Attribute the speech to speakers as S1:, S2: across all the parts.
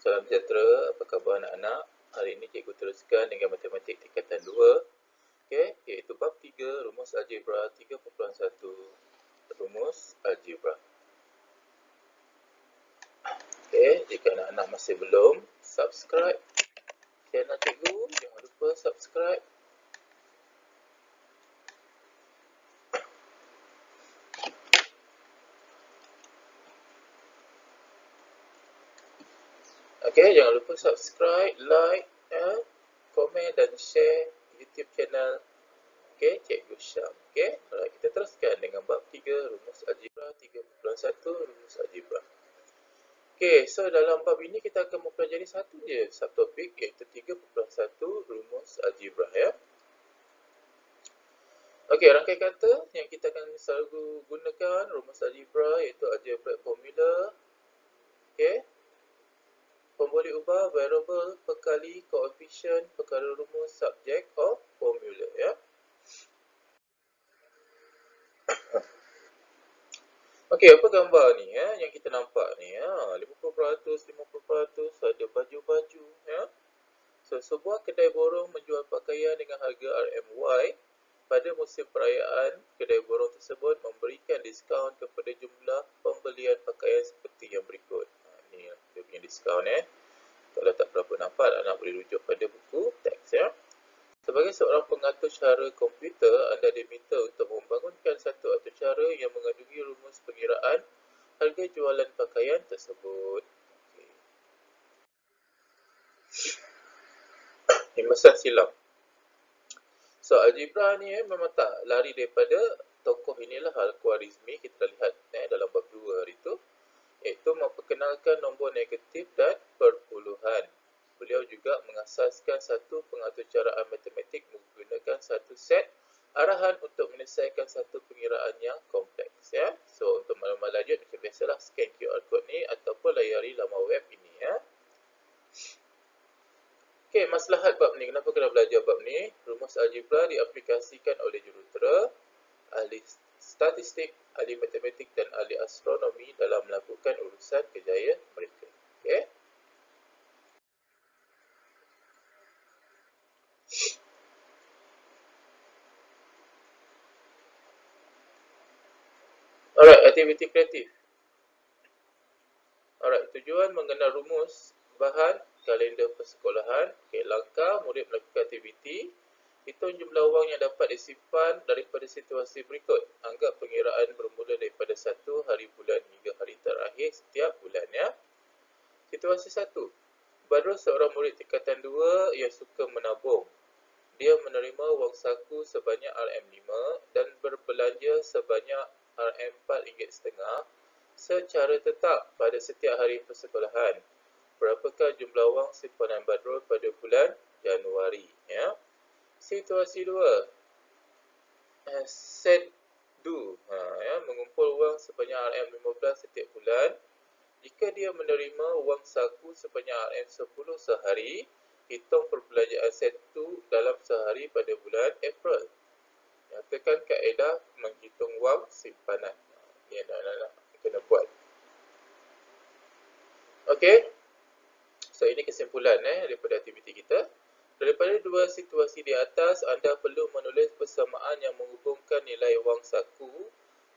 S1: Salam sejahtera, apa khabar anak-anak? Hari ini cikgu teruskan dengan matematik tingkatan 2, okay, iaitu bab 3, rumus algebra 3.1, rumus algebra. Okay, jika anak-anak masih belum subscribe channel cikgu, jangan lupa subscribe. Okay, jangan lupa subscribe, like, komen dan share YouTube channel. Okay, Cikgu Syam. Okay, alright, kita teruskan dengan bab 3, rumus algebra 3.1, rumus algebra. Okay, so dalam bab ini kita akan mempelajari satu je subtopik, iaitu 3.1, rumus algebra, ya. Okay, rangkai kata yang kita akan selalu gunakan rumus algebra iaitu algebraic formula. Okay, pemboleh ubah, variable, pekali, koefisien, perkara rumus, subject of formula, ya. Okey, apa gambar ni ya yang kita nampak ni ya? 50%, 50%, ada baju-baju ya. So, sebuah kedai borong menjual pakaian dengan harga RMY. Pada musim perayaan, kedai borong tersebut memberikan diskaun kepada jumlah pembelian pakaian seperti yang berikut. Ni dia punya diskaun Kalau tak berapa nampak, anak boleh rujuk pada buku teks ya. Sebagai seorang pengatur cara komputer, anda diminta untuk membangunkan satu atur cara yang mengandungi rumus pengiraan harga jualan pakaian tersebut. Okay. Himbasan silam. So, algebra ni memang tak lari daripada tokoh inilah Al-Khwarizmi. Kita lihat dalam bab 2 hari itu, iaitu memperkenalkan nombor negatif dan perpuluhan. Beliau juga mengasaskan satu pengaturcaraan matematik menggunakan satu set arahan untuk menyelesaikan satu pengiraan yang kompleks ya. So untuk maklumat lanjut macam biasalah scan QR code ni ataupun layari laman web ini ya. Okey, maslahat bab ni. Kenapa kena belajar bab ni? Rumus algebra diaplikasikan oleh jurutera, ahli statistik, ahli matematik dan ahli astronomi dalam melakukan urusan kerjaya mereka. Okey. Alright, aktiviti kreatif. Alright, tujuan mengenal rumus, bahan, kalender persekolahan. Okay, langkah murid melakukan aktiviti. Hitung jumlah wang yang dapat disimpan daripada situasi berikut. Anggap pengiraan bermula daripada 1 hari bulan hingga hari terakhir setiap bulan ya. Situasi 1. Badrul seorang murid tingkatan 2 yang suka menabung. Dia menerima wang saku sebanyak RM5 dan berbelanja sebanyak RM4.5 secara tetap pada setiap hari persekolahan. Berapakah jumlah wang simpanan Badrul pada bulan Januari ya? Situasi 2. Set do mengumpul wang sebanyak RM15 setiap bulan. Jika dia menerima wang saku sebanyak RM10 sehari, hitung perbelanjaan set 2 dalam sehari pada bulan April. Nyatakan kaedah menghitung wang simpanan. Ini anak-anak kena buat. Okey. So ini kesimpulan daripada aktiviti kita. Daripada dua situasi di atas, anda perlu menulis persamaan yang menghubungkan nilai wang saku,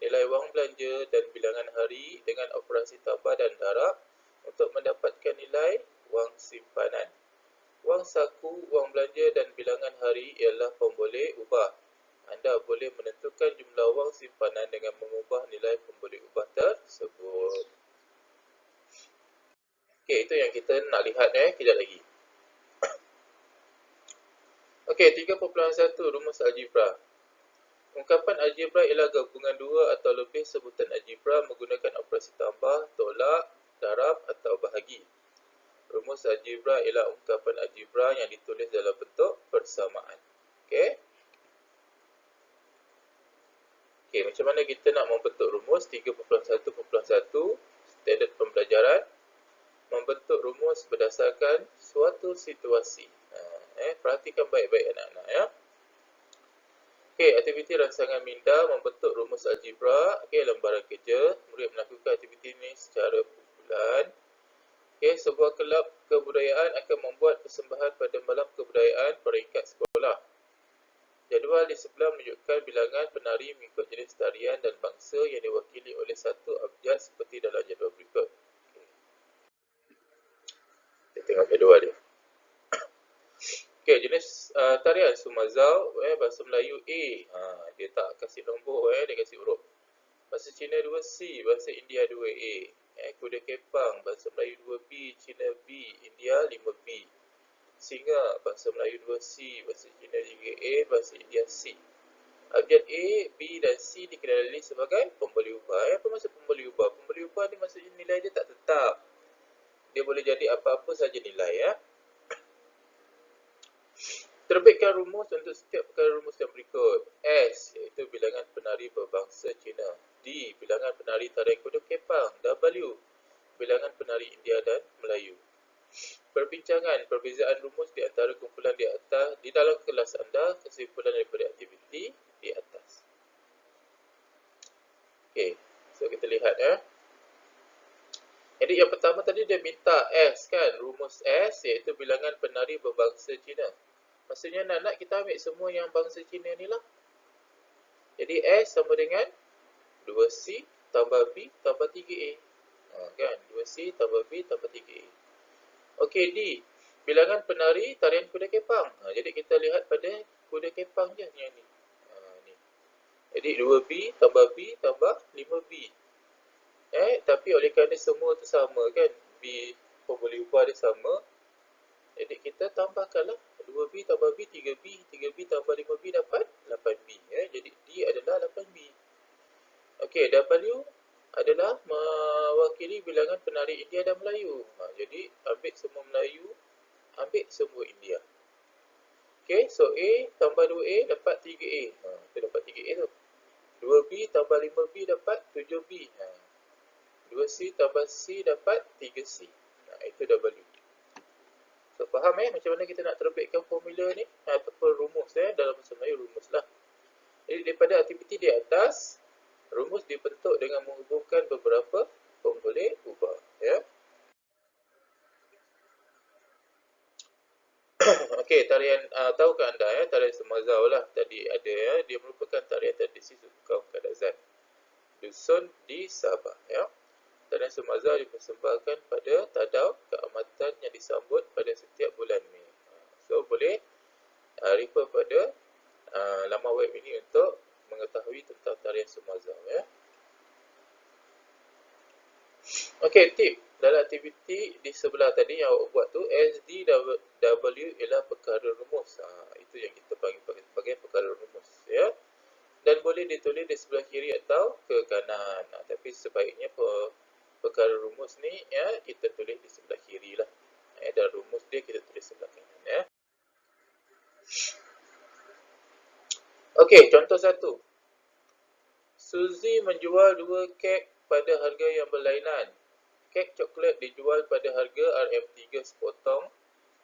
S1: nilai wang belanja dan bilangan hari dengan operasi tambah dan darab untuk mendapatkan nilai wang simpanan. Wang saku, wang belanja dan bilangan hari ialah pemboleh ubah. Anda boleh menentukan jumlah wang simpanan dengan mengubah nilai pemboleh ubah tersebut. Okey, itu yang kita nak lihat kejap lagi. Okey, 3.1 rumus algebra. Ungkapan algebra ialah gabungan dua atau lebih sebutan algebra menggunakan operasi tambah, tolak, darab atau bahagi. Rumus algebra ialah ungkapan algebra yang ditulis dalam bentuk persamaan. Okey. Okey, macam mana kita nak membentuk rumus 3.1.1 standard pembelajaran? Membentuk rumus berdasarkan suatu situasi. Perhatikan baik-baik anak-anak ya. Okey, aktiviti rangsangan minda membentuk rumus algebra. Okey, lembaran kerja. Murid melakukan aktiviti ini secara bulan. Okay, sebuah kelab kebudayaan akan membuat persembahan pada malam kebudayaan peringkat sekolah. Jadual di sebelah menunjukkan bilangan penari mengikut jenis tarian dan bangsa yang diwakili oleh satu abjad seperti dalam jadual berikut. Kita tengok jadual dia. Okay, jenis tarian Sumazau, bahasa Melayu A. Dia tak kasih nombor, dia kasih huruf. Bahasa Cina 2C, bahasa India 2A. Kuda kepang, bahasa Melayu 2B, Cina B, India 5B. Singa, bahasa Melayu 2C, bahasa Cina 3A, bahasa India C. Abjad A, B dan C dikenali sebagai pembeli ubah. Apa maksud pembeli ubah? Pembeli ubah ni maksudnya nilai dia tak tetap. Dia boleh jadi apa-apa saja nilai, ya. Terbitkan rumus untuk setiap perkara rumus yang berikut. S, iaitu bilangan penari berbangsa Cina. D, bilangan penari tarian kuda kepang. W, bilangan penari India dan Melayu. Perbincangan perbezaan rumus di antara kumpulan di atas di dalam kelas anda, kesimpulan daripada aktiviti di atas. Okey, so kita lihat Jadi yang pertama tadi dia minta S kan, rumus S iaitu bilangan penari berbangsa Cina. Maksudnya nak kita ambil semua yang bangsa Cina ni lah. Jadi S sama dengan 2C tambah B tambah 3A. Kan, 2C tambah B tambah 3A. Okey, D, bilangan penari tarian kuda kepang. Jadi kita lihat pada kuda kepang je yang ni. Ni. Jadi 2B tambah B tambah 5B. Tapi oleh kerana semua tu sama kan, B pembeli ubah dia sama, jadi kita tambahkanlah 2B tambah B 3B, 3B tambah 5B dapat 8B. Jadi D adalah 8B. Okey, W adalah mewakili bilangan penari India dan Melayu. Jadi ambil semua Melayu, ambil semua India. Okey, so A tambah 2A dapat 3A. Kita dapat 3A tu. 2B tambah 5B dapat 7B. 2C tambah C dapat 3C. Itu W. So, faham macam mana kita nak terbitkan formula ni ataupun rumus dalam bahasa Melayu rumus lah. Jadi daripada aktiviti di atas, rumus dibentuk dengan menghubungkan beberapa pembeli ubah, ya. Okey, tarian tahukah anda tarian Sumazau lah tadi ada dia merupakan tarian tradisi suku kaum Kadazan dusun di Sabah, ya. Tarian Sumazau dipersembahkan pada tadau keamatan yang disambut pada setiap bulan Mei. So boleh refer pada laman web ini untuk mengetahui tentang tarian Sumazau, ya. Okey, tip dalam aktiviti di sebelah tadi yang awak buat tu, SDW ialah perkara rumus. Itu yang kita panggil sebagai perkara rumus, ya. Dan boleh ditulis di sebelah kiri atau ke kanan. Tapi sebaiknya perkara rumus ni kita tulis di sebelah kiri lah. Dan rumus dia kita tulis sebelah kanan, ya. Okey, contoh 1. Suzy menjual 2 kek pada harga yang berlainan. Kek coklat dijual pada harga RM3 sepotong,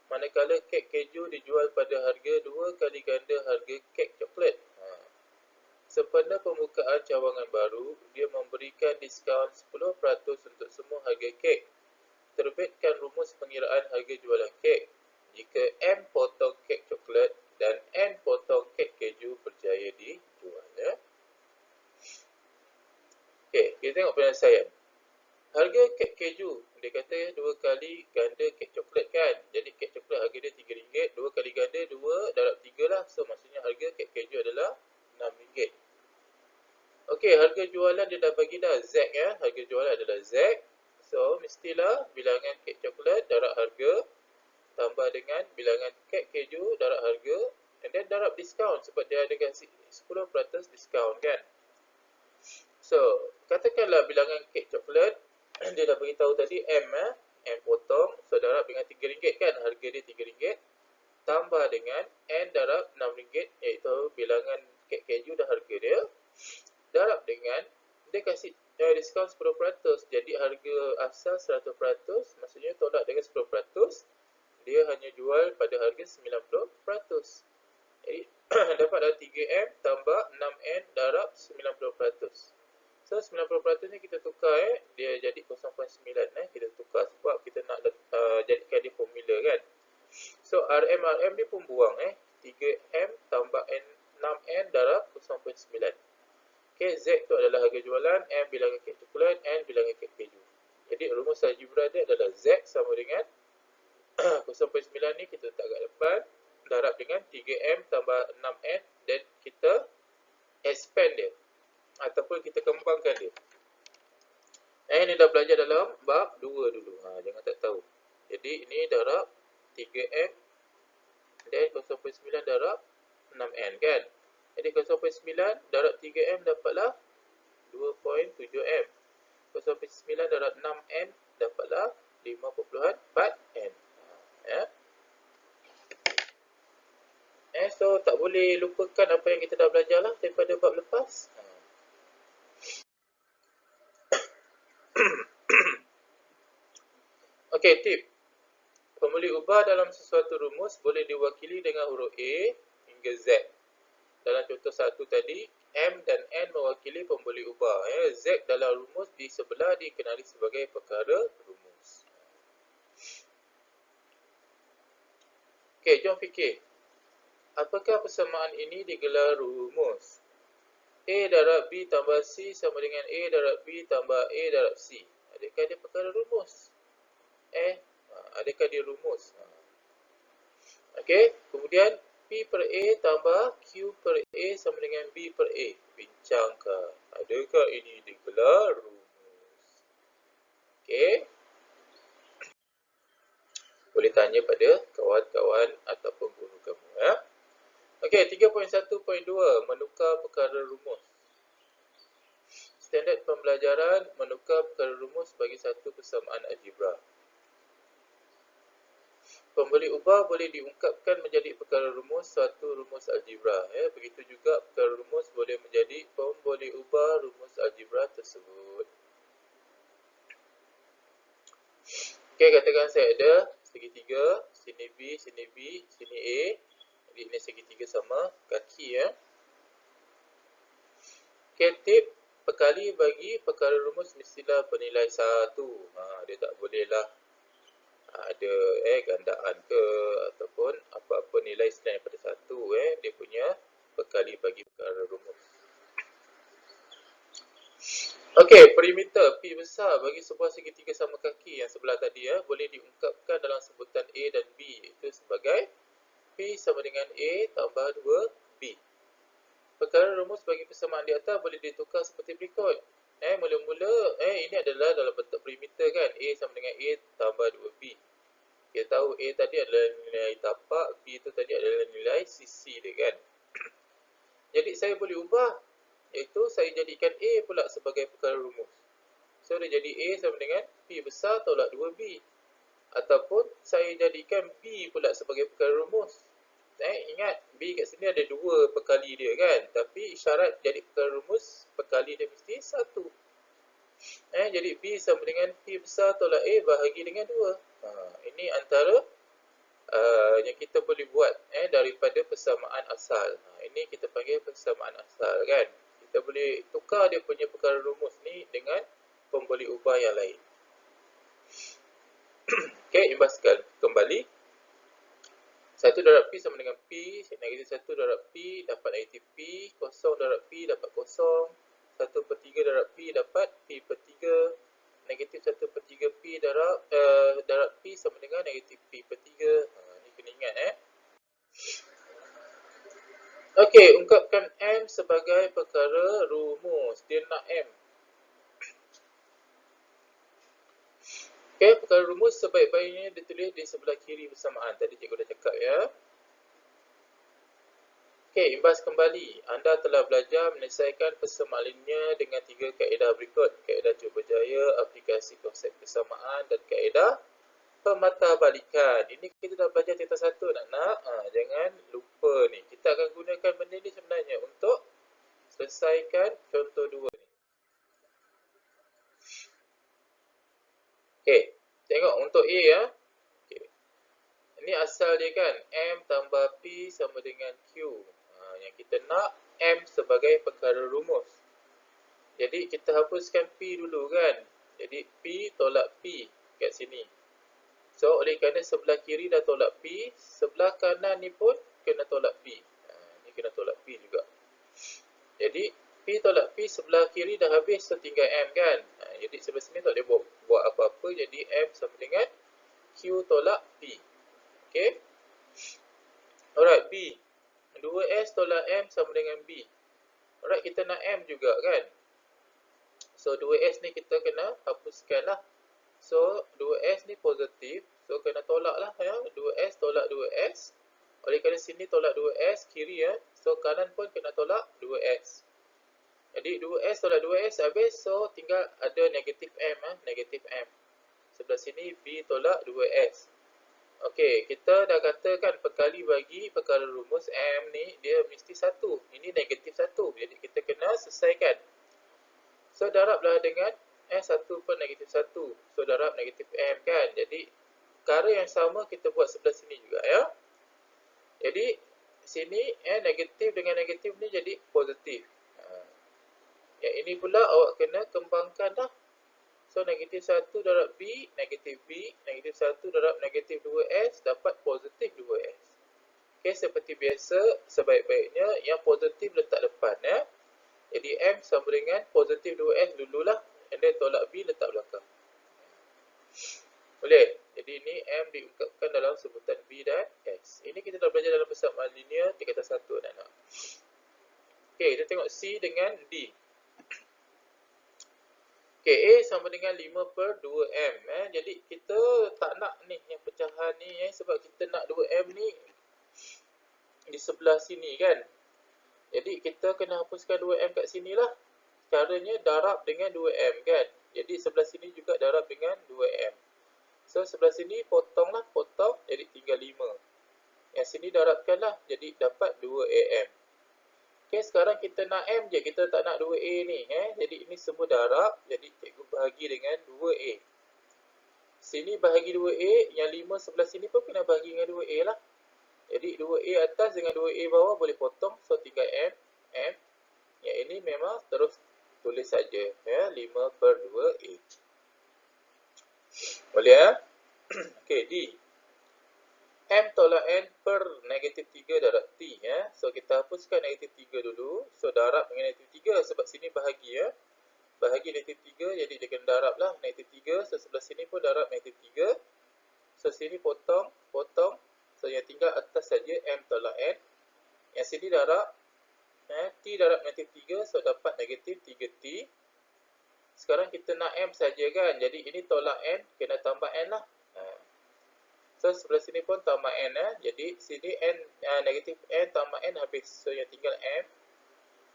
S1: manakala kek keju dijual pada harga 2 kali ganda harga kek coklat. Sempena pembukaan cawangan baru, dia memberikan diskaun 10% untuk semua harga kek. Terbitkan rumus pengiraan harga jualan kek. Jika M potong kek coklat dan N potong kek keju berjaya dijual, ya. Okey, kita tengok penyelesaian. Harga kek keju, dia kata 2 kali ganda kek coklat kan. Jadi kek coklat harga dia RM3, 2 kali ganda 2 darab 3 lah. So maksudnya harga kek keju adalah RM6. Okey, harga jualan dia dah bagi dah Z, ya. Harga jualan adalah Z. So mestilah bilangan kek coklat darab harga tambah dengan bilangan kek keju darab harga and then darab diskaun sebab dia ada kasih 10% diskaun kan. So, katakanlah bilangan kek coklat dia dah beritahu tadi M potong, so darab dengan RM3 kan, harga dia RM3 tambah dengan N darab RM6 iaitu bilangan kek keju dah harga dia, darab dengan dia kasih diskaun 10%, jadi harga asal 100%, maksudnya tolak dengan 10%, dia hanya jual pada harga 90%. Jadi dapat dah 3M tambah 6N darab 90%. So 90% ni kita tukar dia jadi 0.9 kita tukar sebab kita nak jadikan dia formula kan. So RM ni pun buang 3M tambah N 6N darab 0.9. Okay, Z tu adalah harga jualan, M bilangan kek coklat, N bilangan kek keju. Jadi rumus algebra dia adalah Z sama dengan 0.9 ni kita letak kat depan, darab dengan 3M tambah 6N, dan kita expand dia ataupun kita kembangkan dia. Ini dah belajar dalam bab 2 dulu. Jangan tak tahu. Jadi ini darab 3M dan 0.9 darab 6N kan. Jadi 0.9 darab 3M dapatlah 2.7M. 0.9 darab 6N dapatlah 5.4N. Ya. So tak boleh lupakan apa yang kita dah belajar lah daripada bab lepas. Okey, tip. Pembuli ubah dalam sesuatu rumus boleh diwakili dengan huruf A hingga Z. Dalam contoh 1 tadi, M dan N mewakili pembuli ubah. Z dalam rumus di sebelah dikenali sebagai perkara rumus. Okey, jom fikir. Apakah persamaan ini digelar rumus? A darab B tambah C sama dengan A darab B tambah A darab C. Adakah dia perkara rumus? Adakah dia rumus? Okey, kemudian P per A tambah Q per A sama dengan B per A. Bincangkan, adakah ini digelar rumus? Okey. Boleh tanya pada kawan-kawan ataupun guru kamu. Okey, 3.1.2 menukar perkara rumus. Standard pembelajaran menukar perkara rumus bagi satu persamaan algebra. Pembuli ubah boleh diungkapkan menjadi perkara rumus suatu rumus algebra. Begitu juga perkara rumus boleh menjadi pembuli ubah rumus algebra tersebut. Okey, katakan saya ada segitiga, sini B, sini B, sini A. Jadi ini segitiga sama kaki Okey, tip perkali bagi perkara rumus mestilah bernilai 1. Dia tak bolehlah ada gandaan ke ataupun apa-apa nilai selain daripada 1 dia punya perkali bagi perkara rumus. Okey, perimeter P besar bagi sebuah segitiga sama kaki yang sebelah tadi boleh diungkapkan dalam sebutan A dan B, iaitu sebagai P sama dengan A tambah 2B. Perkara rumus bagi persamaan di atas boleh ditukar seperti berikut. Mula-mula ini adalah dalam bentuk perimeter kan. A sama dengan A tambah 2B. Kita tahu A tadi adalah nilai tapak, B itu tadi adalah nilai sisi dia kan. Jadi saya boleh ubah, iaitu saya jadikan A pula sebagai perkara rumus. So dia jadi A sama dengan P besar tolak 2B. Ataupun saya jadikan B pula sebagai perkara rumus. Ingat, B kat sini ada 2 perkali dia kan. Tapi syarat jadi perkara rumus, perkali dia mesti 1. Jadi B sama dengan P besar tolak A bahagi dengan 2. Ini antara yang kita boleh buat daripada persamaan asal. Ini kita panggil persamaan asal kan. Kita boleh tukar dia punya perkara rumus ni dengan pembuli ubah yang lain. Okey, imbaskan kembali. 1 darab P sama dengan P, negatif 1 darab P dapat negatif P, 0 darab P dapat 0, 1 per 3 darab P dapat P per 3, negatif 1 per 3 P darab P sama dengan negatif P per 3. Ni kena ingat Okey, ungkapkan M sebagai perkara rumus. Dia nak M. Okey, perkara rumus sebaik-baiknya ditulis di sebelah kiri persamaan. Tadi cikgu dah cakap Okey, imbas kembali. Anda telah belajar menyelesaikan persamaan linear dengan 3 kaedah berikut. Kaedah cuba-jaya, aplikasi konsep persamaan dan kaedah pematahbalikan. Ini kita dah belajar tingkatan 1 nak. Jangan lupa ni. Kita akan gunakan benda ni sebenarnya untuk selesaikan contoh 2 ni. Okey, tengok untuk A Okey. Ini asal dia kan, M tambah P sama dengan Q. Yang kita nak M sebagai perkara rumus. Jadi kita hapuskan P dulu kan. Jadi P tolak P kat sini. So oleh kerana sebelah kiri dah tolak P, sebelah kanan ni pun kena tolak P. Ni kena tolak P juga. Jadi P tolak P sebelah kiri dah habis, so tinggal M kan. Jadi sebelah sini tak boleh buat apa-apa, jadi M sama dengan Q tolak P. Okay. Alright, B. 2S tolak M sama dengan B. Alright, kita nak M juga kan. So 2S ni kita kena hapuskan lah. So 2S ni positif, so kena tolak lah ya. 2S tolak 2S. Oleh kerana sini tolak 2S kiri ya. So kanan pun kena tolak 2S. Jadi 2S tolak 2S habis, so tinggal ada negatif M negatif M. Sebelah sini B tolak 2S. Okey, kita dah katakan perkali bagi perkara rumus M ni dia mesti 1. Ini negatif 1. Jadi kita kena selesaikan. So darablah dengan S1 per negatif 1. So darab negatif M kan. Jadi perkara yang sama kita buat sebelah sini juga ya. Jadi sini negatif dengan negatif ni jadi positif. Yang ini pula awak kena kembangkan dah. So negatif 1 darab B, negatif 1 darab negatif 2S dapat positif 2S. Okay, seperti biasa sebaik-baiknya yang positif letak depan ya. Jadi M sama dengan positif 2S dululah, and then tolak B letak belakang. Boleh? Jadi ini M diungkapkan dalam sebutan B dan S. Ini kita dah belajar dalam persamaan linear tingkatan 1 anak-anak. Okey, kita tengok C dengan D. Okey, A sama dengan 5 per 2M. Jadi kita tak nak ni yang pecahan ni sebab kita nak 2M ni di sebelah sini kan. Jadi kita kena hapuskan 2M kat sini lah. Caranya darab dengan 2M kan. Jadi sebelah sini juga darab dengan 2M. So sebelah sini potong lah, potong jadi tinggal 5. Yang sini darabkan lah, jadi dapat 2AM. Okay, sekarang kita nak M je, kita tak nak 2A ni. Jadi ini semua darab, jadi cikgu bahagi dengan 2A. Sini bahagi 2A, yang 5 sebelah sini pun kena bahagi dengan 2A lah. Jadi 2A atas dengan 2A bawah boleh potong, so tinggal M. Yang ini memang terus tulis saja ya, 5 per 2A. Boleh ya? Okey, D. M tolak N per negatif 3 darab T ya. So kita hapuskan negatif 3 dulu. So darab dengan negatif 3 sebab sini bahagi ya. Bahagi negatif 3 jadi dia kena darab lah negatif 3. So sebelah sini pun darab negatif 3. So sini potong. So yang tinggal atas saja M tolak N. Yang sini darab T darab negatif 3. So dapat negatif 3T. Sekarang kita nak M saja kan. Jadi ini tolak N, kena tambah N lah. So sebelah sini pun tambah N Jadi sini N negatif N tambah N habis. So yang tinggal M.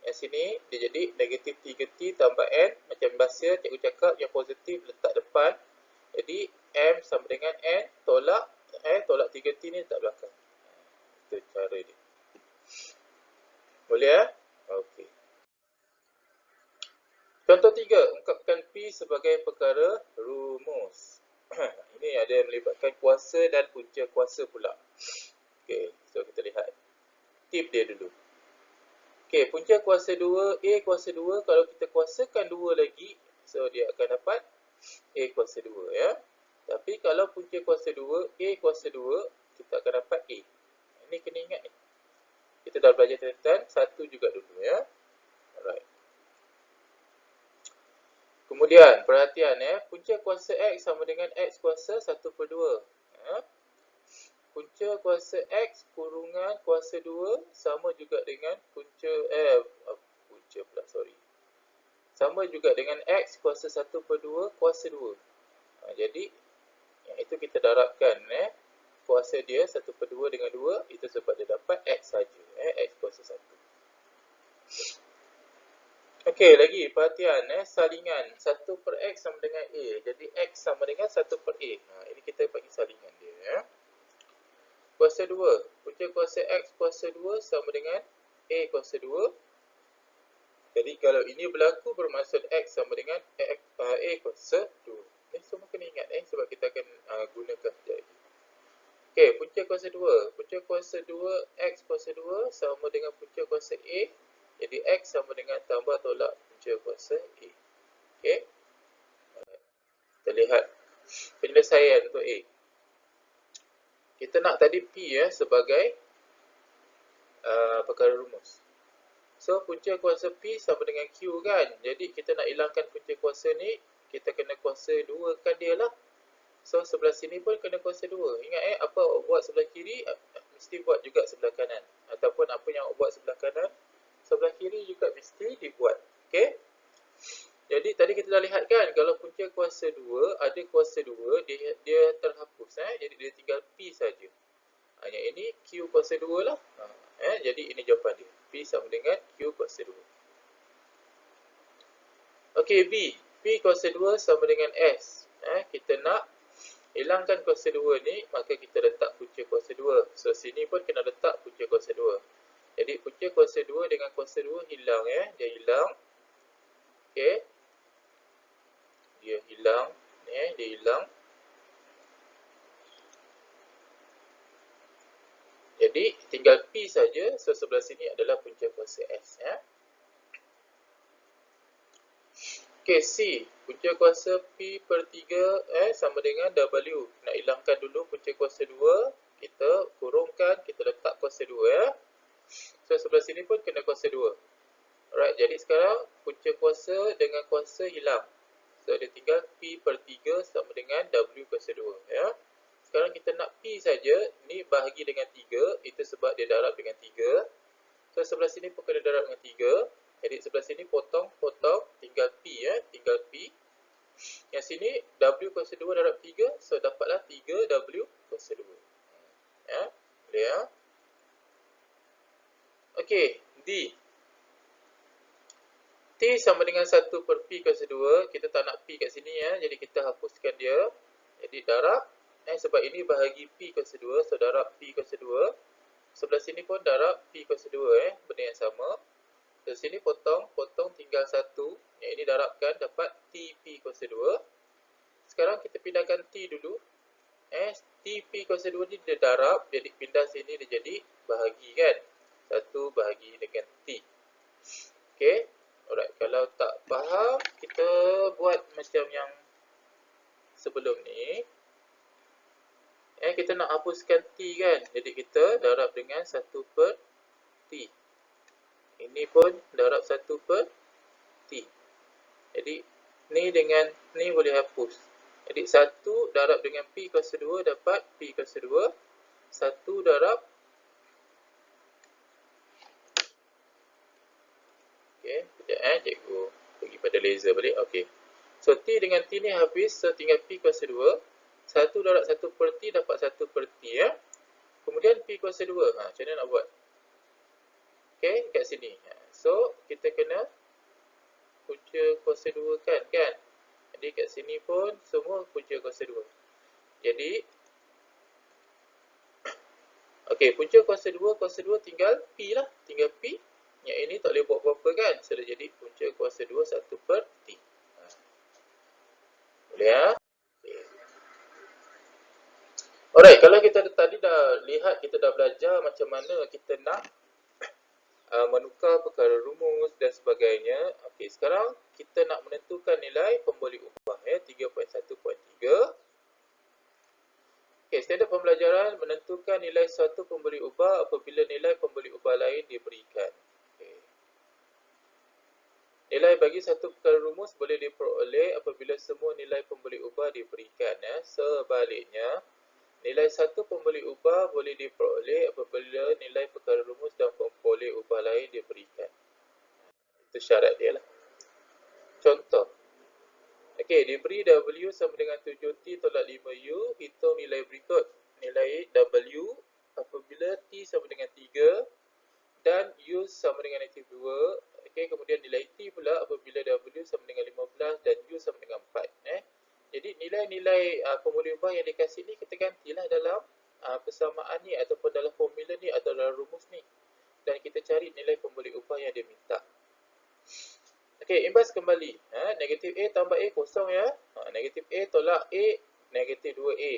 S1: Yang sini dia jadi negatif 3T tambah N. Macam biasa cikgu cakap yang positif letak depan. Jadi M sama dengan N tolak 3T ni letak belakang. Itu cara dia. Boleh ya? Okey. Contoh 3, ungkapkan P sebagai perkara rumus. Ini ada yang melibatkan kuasa dan punca kuasa pula. Okey, so kita lihat tip dia dulu. Okey, punca kuasa 2, A kuasa 2, kalau kita kuasakan 2 lagi, so dia akan dapat A kuasa 2 ya. Tapi kalau punca kuasa 2, A kuasa 2, kita akan dapat A. Ini kena ingat ni. Kita dah belajar tentang 1 juga dulu ya. Alright. Kemudian, perhatian punca kuasa X sama dengan X kuasa 1 per 2. Punca kuasa X kurungan kuasa 2 sama juga dengan sama juga dengan X kuasa 1 per 2 kuasa 2. Jadi, yang itu kita darabkan kuasa dia 1 per 2 dengan 2, itu sebab dia dapat X saja. X kuasa 1. Okey, lagi perhatian salingan 1 per X sama dengan A. Jadi X sama dengan 1 per A. Ini kita bagi salingan dia Kuasa 2. Punca kuasa X kuasa 2 sama dengan A kuasa 2. Jadi kalau ini berlaku bermaksud X sama dengan A kuasa 2. Semua kena ingat sebab kita akan gunakan sekejap lagi. Okey, punca kuasa 2. Punca kuasa 2 X kuasa 2 sama dengan punca kuasa A. Jadi X sama dengan tambah tolak punca kuasa A. Okey. Kita lihat penyelesaian untuk A. Kita nak tadi P ya sebagai perkara rumus. So, punca kuasa P sama dengan Q kan. Jadi, kita nak hilangkan punca kuasa ni, kita kena kuasa 2 kan dia lah. So, sebelah sini pun kena kuasa 2. Ingat apa awak buat sebelah kiri, mesti buat juga sebelah kanan. Ataupun apa yang awak buat sebelah kanan, sebelah kiri juga mesti dibuat. Okey? Jadi, tadi kita dah lihat kan, kalau punca kuasa 2, ada kuasa 2, dia terhapus. Jadi, dia tinggal P saja. Yang ini Q kuasa 2 lah. Jadi, ini jawapan dia. P sama dengan Q kuasa 2. Okey, B. P kuasa 2 sama dengan S. Kita nak hilangkan kuasa 2 ni, maka kita letak punca kuasa 2. So, sini pun kena letak punca kuasa 2. Jadi, punca kuasa 2 dengan kuasa 2 hilang ya. Dia hilang. Okey. Dia hilang. Dia hilang. Jadi, tinggal P saja. So, sebelah sini adalah punca kuasa S. Okey, C. Punca kuasa P per 3 sama dengan W. Nak hilangkan dulu punca kuasa 2. Kita kurungkan, kita letak kuasa 2 ya. So, sebelah sini pun kena kuasa 2. Alright, jadi sekarang punca kuasa dengan kuasa hilang. So, dia tinggal P per 3 sama dengan W kuasa 2 ya. Sekarang kita nak P saja, ni bahagi dengan 3, itu sebab dia darab dengan 3. So, sebelah sini pun kena darab dengan 3. Jadi, sebelah sini potong, tinggal P ya, tinggal P. Yang sini, W kuasa 2 darab 3, so dapatlah 3W kuasa 2. Ya, boleh ya. Okey, D. T sama dengan 1 per P kuasa 2, kita tak nak P kat sini ya, jadi kita hapuskan dia. Jadi, darab. Sebab ini bahagi P kuasa 2, so darab P kuasa 2. Sebelah sini pun darab P kuasa 2 benda yang sama. So, sini potong tinggal 1. Yang ini darabkan dapat TP kuasa 2. Sekarang kita pindahkan T dulu. TP kuasa 2 ni dia darab, jadi pindah sini dia jadi bahagi kan. 1 bahagi dengan T. Okey. Alright, kalau tak faham, kita buat macam yang sebelum ni. Kita nak hapuskan T kan. Jadi kita darab dengan 1 per T. Ini pun darab 1 per T. Jadi ni dengan ni boleh hapus. Jadi 1 darab dengan P kuasa 2 dapat P kuasa 2. 1 darab. Okey, sekejap cikgu pergi pada laser balik. Okey. So T dengan T ni habis, so tinggal P kuasa 2. 1 darab 1 per T dapat 1 per T ya. Kemudian P kuasa 2. Macam mana nak buat? Okey, kat sini. So, kita kena punca kuasa 2 kan? Jadi, kat sini pun semua punca kuasa 2. Jadi, okey, punca kuasa 2 tinggal P lah. Tinggal P. Yang ini tak boleh buat apa-apa kan? So, jadi punca kuasa 2 1 per T. Boleh ya? Alright, kalau kita tadi dah lihat, kita dah belajar macam mana kita nak menukar perkara rumus dan sebagainya. Okey, sekarang kita nak menentukan nilai pemberi ubah 3.1.3. Okey, standard pembelajaran menentukan nilai suatu pemberi ubah apabila nilai pemberi ubah lain diberikan. Okay. Nilai bagi satu perkara rumus boleh diperoleh apabila semua nilai pemberi ubah diberikan. Sebaliknya, nilai satu pemberi ubah boleh diperoleh apabila nilai perkara rumus dan pemberi ubah lain diberikan. Itu syarat dia lah. Contoh. Okey, diberi W sama dengan 7T tolak 5U, hitung nilai berikut. Nilai W apabila T sama dengan 3 dan U sama dengan -2. Okey, kemudian nilai T pula apabila W sama dengan 15 dan U sama dengan 4. Jadi nilai-nilai pemberi ubah yang dikasih ni kita gantilah dalam persamaan ni ataupun dalam formula ni atau dalam rumus ni. Dan kita cari nilai pemberi ubah yang dia minta. Okey, imbas kembali. Negatif A tambah A kosong ya. Negatif A tolak A, negatif 2A.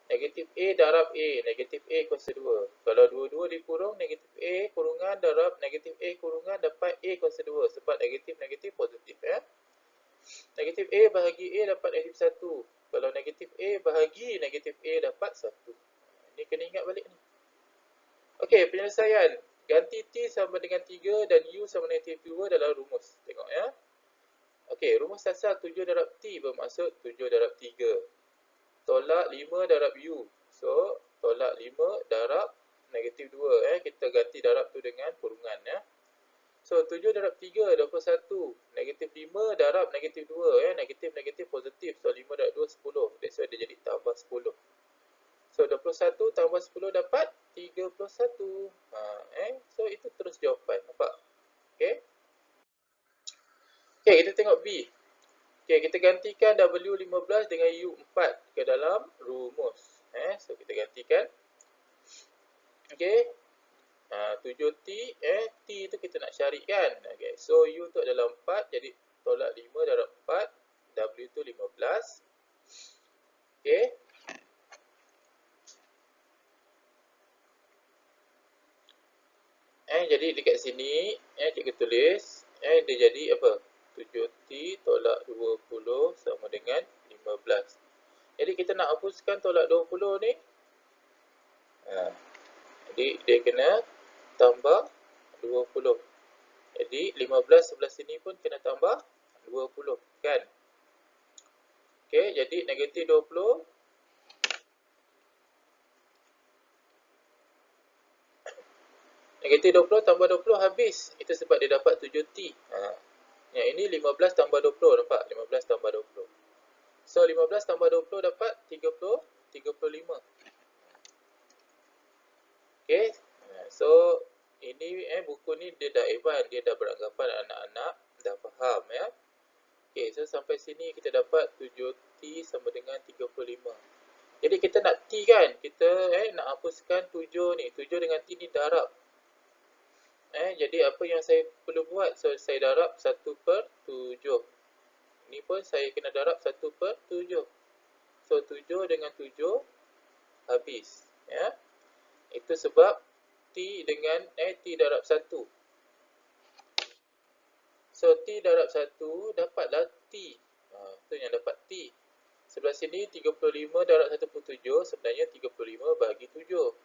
S1: Negatif A darab A, negatif A kuasa 2. Kalau dua-dua dikurung, negatif A kurungan darab negatif A kurungan dapat A kuasa 2. Sebab negatif positif ya. Negatif A bahagi A dapat negatif 1. Kalau negatif A bahagi negatif A dapat 1. Ini kena ingat balik ni. Okey, penyelesaian. Ganti T sama dengan 3 dan U sama dengan negatif 2 dalam rumus. Tengok ya. Okey, rumus asal 7 darab T bermaksud 7 darab 3. Tolak 5 darab U. So, tolak 5 darab negatif 2. Kita ganti darab tu dengan kurungan ya. So, 7 darab 3, 21. Negatif 5 darab negatif 2. Negatif positif. So, 5 darab 2, 10. That's why dia jadi tambah 10. So, 21 tambah 10 dapat 31. So, itu terus jawapan. Nampak? Okay. Okay, kita tengok B. Okay, kita gantikan W15 dengan U4 ke dalam rumus. So, kita gantikan. Okay. 7T, T tu kita nak carikan. Okay, so U tu adalah 4, jadi tolak 5 darab 4, W tu 15. Okay. Jadi dekat sini, cikgu tulis, dia jadi apa? 7T tolak 20 sama dengan 15. Jadi kita nak hapuskan tolak 20 ni. Jadi dia kena tambah 20. Jadi 15 sebelah sini pun kena tambah 20 kan. Okey, jadi negatif 20 negatif 20 tambah 20 habis. Itu sebab dia dapat 7T. Yang ini 15 tambah 20, nampak? 15 tambah 20. So 15 tambah 20 dapat 35. Okey. So ini buku ni dia dah advance, dia dah beranggapan anak-anak dah faham ya. Okey, so sampai sini kita dapat 7T sama dengan 35. Jadi kita nak T kan? Kita nak hapuskan 7 ni. 7 dengan T ni darab. Jadi apa yang saya perlu buat? So saya darab 1/7. Ini pun saya kena darab 1/7. So 7 dengan 7 habis ya. Itu sebab T dengan T darab 1. So T darab 1 dapatlah T. Itu yang dapat T. Sebelah sini 35 darab 1/7 sebenarnya 35 bahagi 7.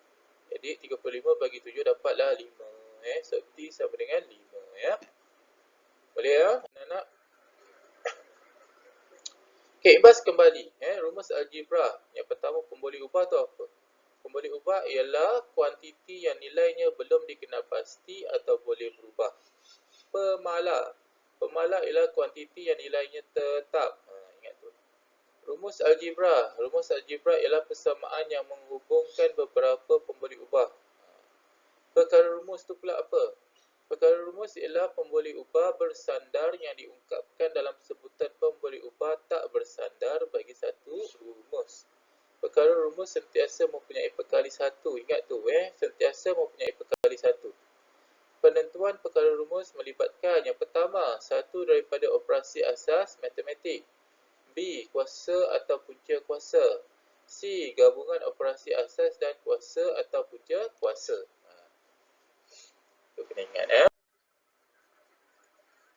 S1: Jadi 35 bagi 7 dapatlah 5. So T sama dengan 5 ya. Boleh ya anak-anak? Okey, imbas kembali. Rumus algebra. Yang pertama pemboleh ubah tu apa? Pemboleh ubah ialah kuantiti yang nilainya belum dikenal pasti atau boleh berubah. Pemalar. Pemalar ialah kuantiti yang nilainya tetap. Ingat tu. Rumus algebra. Rumus algebra ialah persamaan yang menghubungkan beberapa pemboleh ubah. Perkara rumus tu pula apa? Perkara rumus ialah pemboleh ubah bersandar yang diungkapkan dalam sebutan pemboleh ubah tak bersandar bagi satu rumus. Perkara rumus sentiasa mempunyai perkali satu. Ingat tu sentiasa mempunyai perkali satu. Penentuan perkara rumus melibatkan yang pertama, satu daripada operasi asas matematik. B. Kuasa atau punca kuasa. C. Gabungan operasi asas dan kuasa atau punca kuasa. Itu kena ingat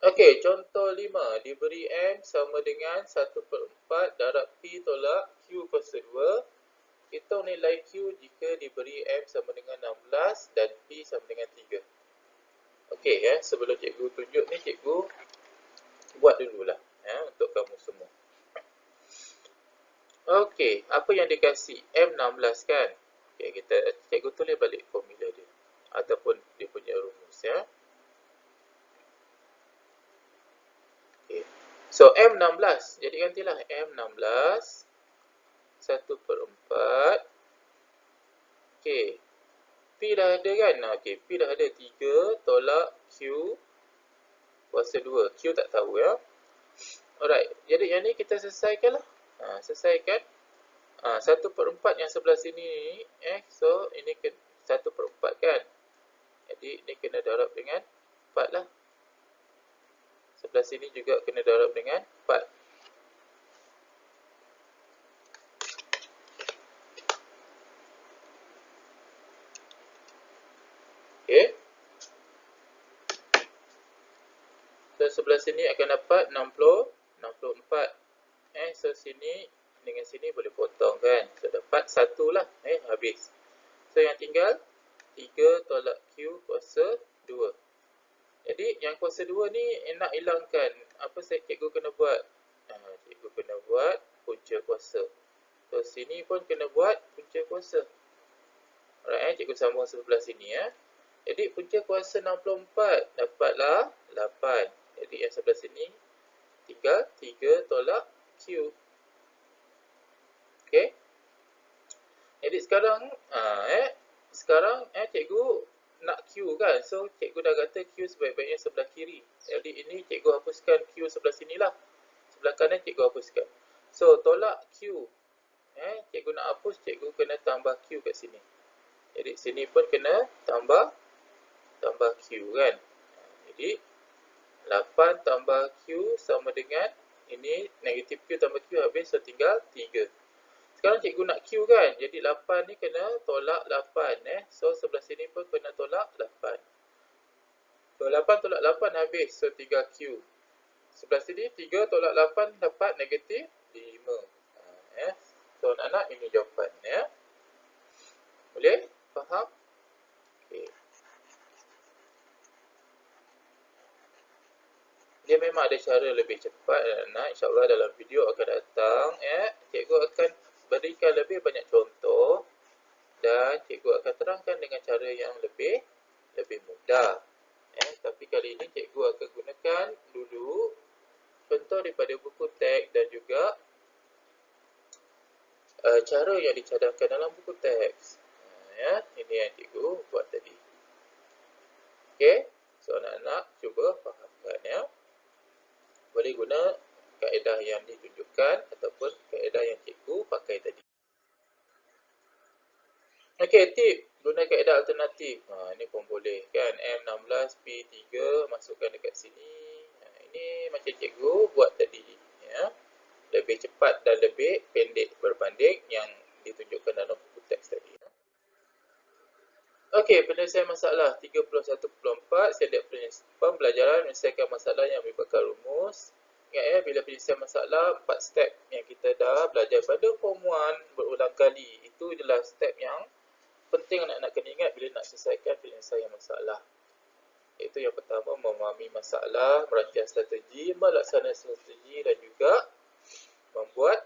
S1: Okey, contoh 5. Diberi M sama dengan 1/4 darab P tolak Q kuasa 2. Hitung nilai Q jika diberi M sama dengan 16 dan P sama dengan 3. Okey sebelum cikgu tunjuk ni, cikgu buat dululah untuk kamu semua. Okey, apa yang dikasih? M16 kan? Okey, cikgu tulis balik formula dia ataupun dia punya rumus ya. Okey. So M16, jadi gantilah M16 1/4. Okey. P dah ada kan? Okey, P dah ada 3 tolak Q kuasa 2. Q tak tahu ya. Alright, jadi yang ni kita selesaikanlah. Selesaikan. 1/4 yang sebelah sini ni, so ini 1/4 kan? Jadi ni kena darab dengan 4 lah. Sebelah sini juga kena darab dengan 4. Okey. So sebelah sini akan dapat 60, 64. So sini dengan sini boleh potong kan. So dapat 1 lah. Habis. So yang tinggal 3 tolak Q kuasa 2. Jadi yang kuasa 2 ni nak hilangkan. Apa cikgu kena buat? Cikgu kena buat punca kuasa. So sini pun kena buat punca kuasa. Alright, cikgu sambung sebelah sini ya. Jadi punca kuasa 64 dapatlah 8. Jadi yang sebelah sini tinggal 3 tolak Q. Okey. Jadi sekarang cikgu nak Q kan. So cikgu dah kata Q sebaik-baiknya sebelah kiri. Jadi ini cikgu hapuskan Q sebelah sinilah. Sebelah kanan cikgu hapuskan. So tolak Q. Cikgu nak hapus, cikgu kena tambah Q kat sini. Jadi sini pun kena tambah Q kan. Jadi 8 tambah Q sama dengan ini negatif Q tambah Q habis, so tinggal 3. Sekarang cikgu nak Q kan. Jadi 8 ni kena tolak 8 So sebelah sini pun kena tolak 8. So 8 tolak 8 habis, so tinggal Q. Sebelah sini 3 tolak 8 dapat negatif 5. So anak-anak ini jawapan ya. Boleh? Faham? Okey. Dia memang ada cara lebih cepat anak-anak. InsyaAllah dalam video akan datang cikgu akan berikan lebih banyak contoh dan cikgu akan terangkan dengan cara yang lebih mudah. Tapi kali ini cikgu akan gunakan dulu contoh daripada buku teks dan juga cara yang dicadangkan dalam buku teks. Ini yang cikgu buat tadi. Okey, so anak-anak cuba fahamkan ya. Boleh guna kaedah yang ditunjukkan ataupun kaedah yang cikgu pakai tadi. Okey, tip guna kaedah alternatif. Ini pun boleh kan. M16 P3 masukkan dekat sini. Ini macam cikgu buat tadi ya. Lebih cepat dan lebih pendek berbanding yang ditunjukkan dalam buku teks tadi. Okey, penyelesaian masalah 31.4 standard pembelajaran menyelesaikan masalah yang melibatkan rumus. Ingat ya, bila penyelesaian masalah 4 step yang kita dah belajar pada form 1 berulang kali. Itu adalah step yang penting anak-anak kena ingat bila nak selesaikan penyelesaian masalah. Iaitu yang pertama, memahami masalah, merancang strategi, melaksanakan strategi dan juga membuat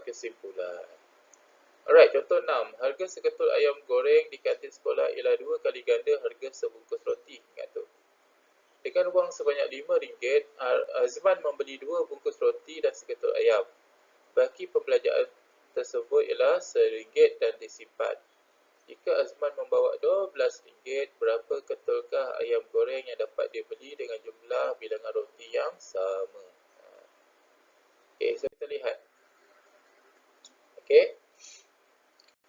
S1: kesimpulan. Alright, contoh 6. Harga seketul ayam goreng di kantin sekolah ialah 2 kali ganda harga sebungkus roti. Ingat tu. Dengan wang sebanyak RM5, Azman membeli 2 bungkus roti dan seketul ayam. Baki pembelanjaan tersebut ialah RM1 dan disimpan. Jika Azman membawa RM12, berapa ketulkah ayam goreng yang dapat dibeli dengan jumlah bilangan roti yang sama? Okey, so kita lihat. Okey.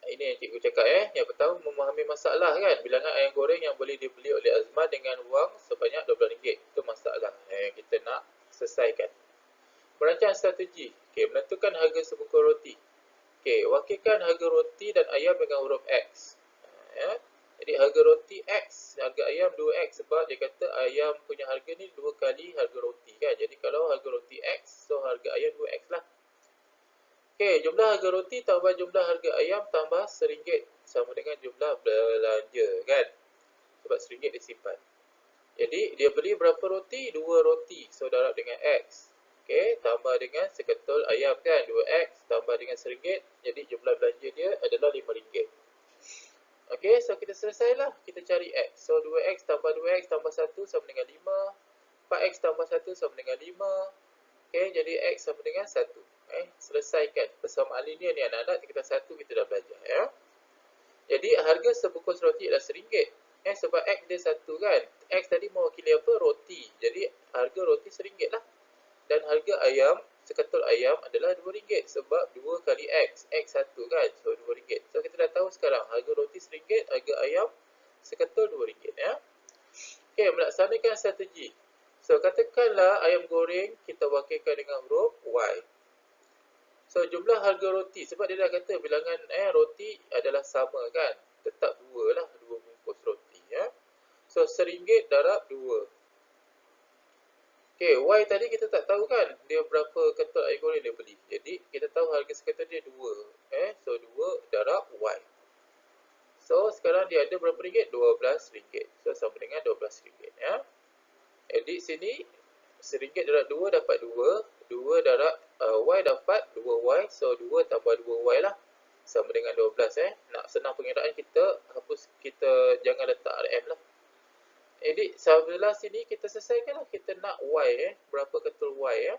S1: Ini yang cikgu cakap Yang pertama, memahami masalah kan. Bilangan ayam goreng yang boleh dibeli oleh Azman dengan wang sebanyak RM12. Itu masalah yang kita nak selesaikan. Merancang strategi. Okey, menentukan harga sebungkus roti. Okey, wakilkan harga roti dan ayam dengan huruf X. Jadi harga roti X, harga ayam 2X sebab dia kata ayam punya harga ni 2 kali harga roti kan. Jadi kalau harga roti X, so harga ayam 2X lah. Okey, jumlah harga roti tambah jumlah harga ayam tambah RM1 sama dengan jumlah belanja kan. Sebab RM1 disimpan. Jadi dia beli berapa roti? 2 roti. So darab dengan X. Okey, tambah dengan seketul ayam kan. 2X tambah dengan RM1. Jadi jumlah belanja dia adalah RM5. Okey, so kita selesailah. Kita cari X. So 2X tambah 2X tambah 1 sama dengan 5. 4X tambah 1 sama dengan 5. Okey, jadi X sama dengan 1. Selesaikan persamaan linear ni anak-anak. Tingkatan 1 kita dah belajar ya. Jadi harga sebungkus roti adalah RM1. Sebab X dia 1 kan. X tadi mewakili apa? Roti. Jadi harga roti RM1 lah. Dan harga ayam, seketul ayam adalah RM2 sebab 2 kali X. X 1 kan. So RM2. So kita dah tahu sekarang harga roti RM1, harga ayam seketul RM2 ya. Okey, melaksanakan strategi. So katakanlah ayam goreng kita wakilkan dengan huruf Y. So jumlah harga roti, sebab dia dah kata bilangan roti adalah sama kan. tetap 2 lah, 2 bungkus roti ya. So RM1 darab 2. Okey, Y tadi kita tak tahu kan dia berapa ketul air goreng dia beli. Jadi kita tahu harga seketul dia 2. So 2 darab Y. So sekarang dia ada berapa ringgit? RM12. So sama dengan RM12 ya. Jadi sini RM1 darab 2 dapat 2. 2 darab Y dapat 2Y. So 2 tambah 2Y lah. Sama dengan 12 Nak senang pengiraan kita hapus, kita jangan letak RM lah. Jadi sebelah sini kita selesaikanlah, kita nak Y berapa ketul Y ya.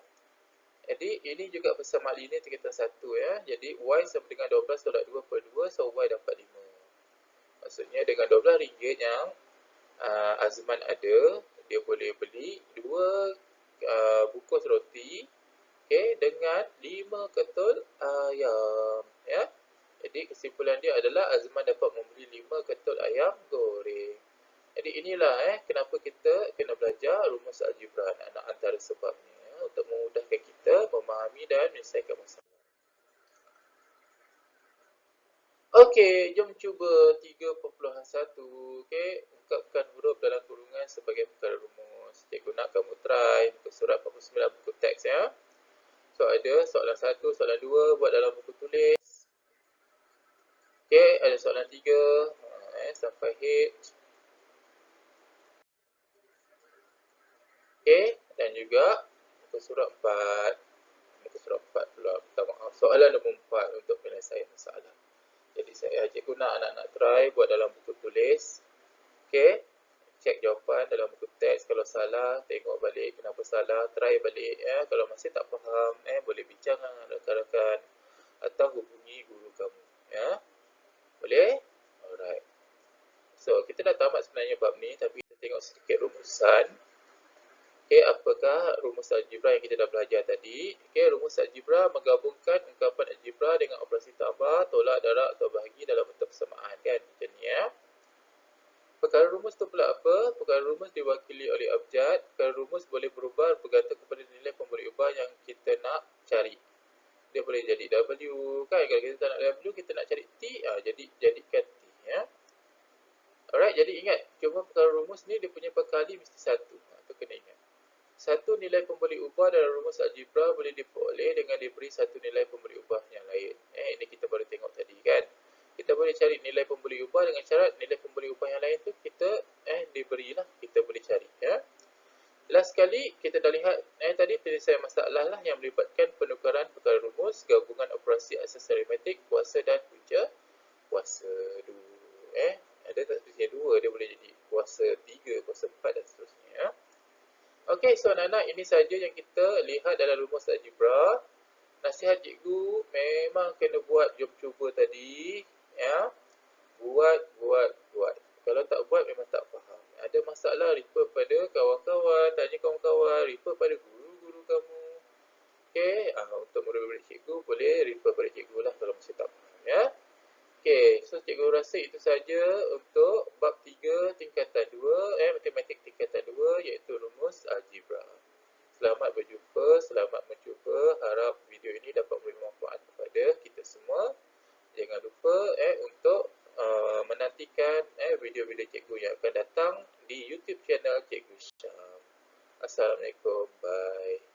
S1: Jadi ini juga persamaan linear tingkatan 1 ya. Jadi Y sama dengan 12 tolak 2 per 2, so Y dapat 5. Maksudnya dengan RM12 yang Azman ada, dia boleh beli 2 bungkus roti dengan 5 ketul ayam ya. Jadi kesimpulan dia adalah Azman dapat membeli 5 ketul ayam goreng. Jadi inilah kenapa kita kena belajar rumus algebra anak-anak, antara sebabnya untuk memudahkan kita memahami dan menyelesaikan masalah. Okey, jom cuba 3.1. Ungkapkan huruf dalam kurungan sebagai perkara rumus. Cikgu nak kamu try buku surat 49 buku teks ya. So ada soalan 1, soalan 2 buat dalam buku tulis. Ada soalan 3 sampai H. Dan juga muka surat 4. Muka surat 4 pula, minta maaf. Soalan nombor 4 untuk penyelesaian masalah. Jadi cikgu nak anak-anak try buat dalam buku tulis. Cek jawapan dalam buku teks. Kalau salah, tengok balik kenapa salah. Try balik Kalau masih tak faham, boleh bincang dengan rakan-rakan atau hubungi guru kamu ya. Boleh? Alright. So, kita dah tamat sebenarnya bab ni, tapi kita tengok sedikit rumusan. Apakah rumus algebra yang kita dah belajar tadi? Rumus algebra menggabungkan ungkapan algebra dengan operasi tambah, tolak, darab atau bahagi dalam bentuk persamaan kan? Macam ni ya. Perkara rumus tu pula apa? Perkara rumus diwakili oleh abjad. Perkara rumus boleh berubah bergantung kepada nilai pemberi ubah yang kita nak cari. Dia boleh jadi W kan? Kalau kita tak nak W, kita nak cari T, jadikan T ya. Alright, jadi ingat, cuma perkara rumus ni dia punya perkali mesti 1. Tu kena ingat. Satu nilai pemberi ubah dalam rumus algebra boleh diperoleh dengan diberi satu nilai pemberi ubah yang lain. Ini kita baru tengok tadi kan. Kita boleh cari nilai pemberi ubah dengan syarat nilai pemberi ubah yang lain tu kita diberilah, kita boleh cari ya. Last sekali kita dah lihat tadi penyelesaian masalah lah yang melibatkan penukaran perkara rumus, gabungan operasi asas aritmetik, kuasa dan punca kuasa dulu. Ada tak punca 2, dia boleh jadi kuasa 3, kuasa 4 dan seterusnya ya. Okey, so anak-anak, ini saja yang kita lihat dalam rumus algebra. Nasihat cikgu memang kena buat, jom cuba tadi ya. Buat. Kalau tak buat memang tak faham. Ada masalah, refer pada kawan-kawan, tanya kawan-kawan, refer pada guru-guru kamu. Untuk murid-murid cikgu boleh refer pada cikgu lah kalau masih tak faham ya. So cikgu rasa itu saja untuk bab 3 tingkatan 2, matematik tingkatan 2 iaitu rumus algebra. Selamat berjumpa, selamat mencuba. Harap video ini dapat memberi manfaat kepada kita semua. Jangan lupa untuk menantikan video-video cikgu yang akan datang di YouTube channel Cikgu Syam. Assalamualaikum, bye.